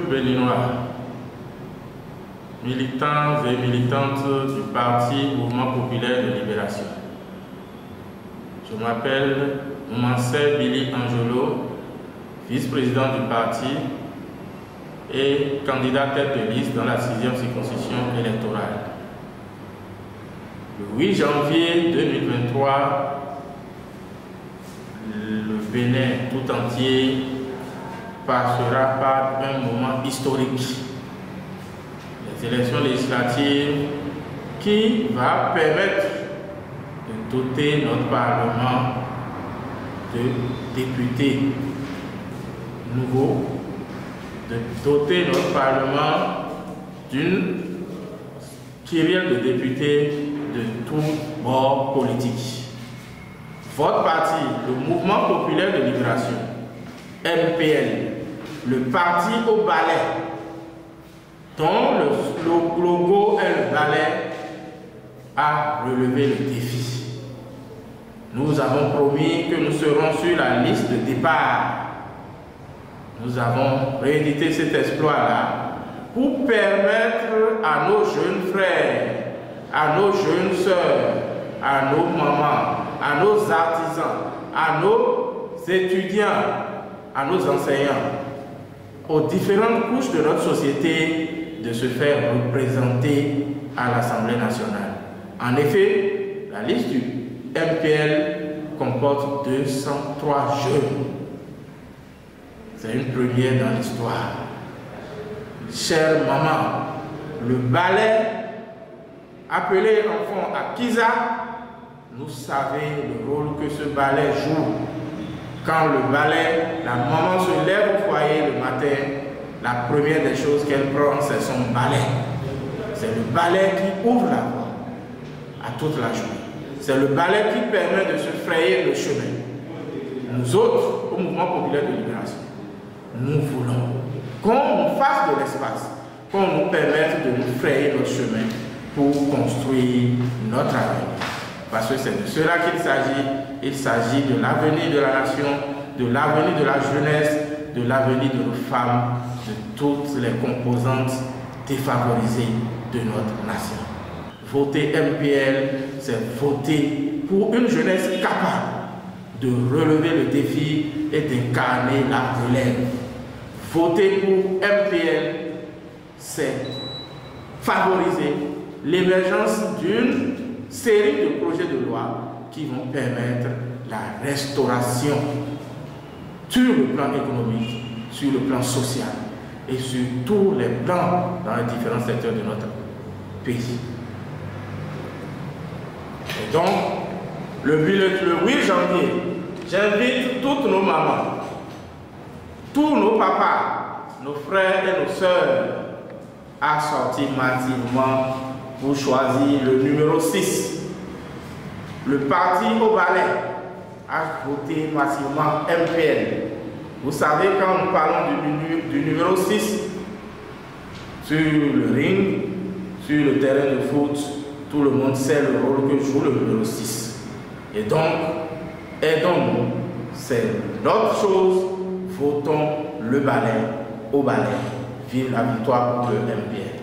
béninois, militants et militantes du Parti Mouvement Populaire de Libération. Je m'appelle Moumansé Billy Angelo, vice-président du parti et candidat tête de liste dans la 6e circonscription électorale. Le 8 janvier 2023, le Bénin tout entier passera par un moment historique. Les élections législatives qui va permettre de doter notre Parlement de députés nouveaux, de doter notre Parlement d'une kyrielle de députés de tous bords politiques. Votre parti, le Mouvement Populaire de Libération, MPL, le parti au balai, dont le logo est le balai, a relevé le défi. Nous avons promis que nous serons sur la liste de départ. Nous avons réédité cet exploit-là pour permettre à nos jeunes frères, à nos jeunes sœurs, à nos mamans, à nos artisans, à nos étudiants, à nos enseignants, aux différentes couches de notre société de se faire représenter à l'Assemblée nationale. En effet, la liste du MPL comporte 203 jeunes. C'est une première dans l'histoire. Chère maman, le balai appelé enfant à Kiza, nous savons le rôle que ce balai joue. Quand le balai, la maman se lève au foyer le matin, la première des choses qu'elle prend, c'est son balai. C'est le balai qui ouvre la voie à toute la journée. C'est le balai qui permet de se frayer le chemin. Nous autres, au Mouvement Populaire de Libération, nous voulons qu'on nous fasse de l'espace, qu'on nous permette de nous frayer notre chemin pour construire notre avenir. Parce que c'est de cela qu'il s'agit. Il s'agit de l'avenir de la nation, de l'avenir de la jeunesse, de l'avenir de nos femmes, de toutes les composantes défavorisées de notre nation. Voter MPL, c'est voter pour une jeunesse capable de relever le défi et d'incarner la relève. Voter pour MPL, c'est favoriser l'émergence d'une série de projets de loi qui vont permettre la restauration sur le plan économique, sur le plan social et sur tous les plans dans les différents secteurs de notre pays. Et donc, le 8 janvier, j'invite toutes nos mamans, tous nos papas, nos frères et nos sœurs à sortir massivement pour choisir le numéro 6. Le parti au balai a voté massivement MPL. Vous savez, quand nous parlons du numéro 6, sur le ring, sur le terrain de foot, tout le monde sait le rôle que joue le numéro 6. Et donc, aidons-nous. C'est notre chose. Votons le balai au balai. Vive la victoire pour le MPL.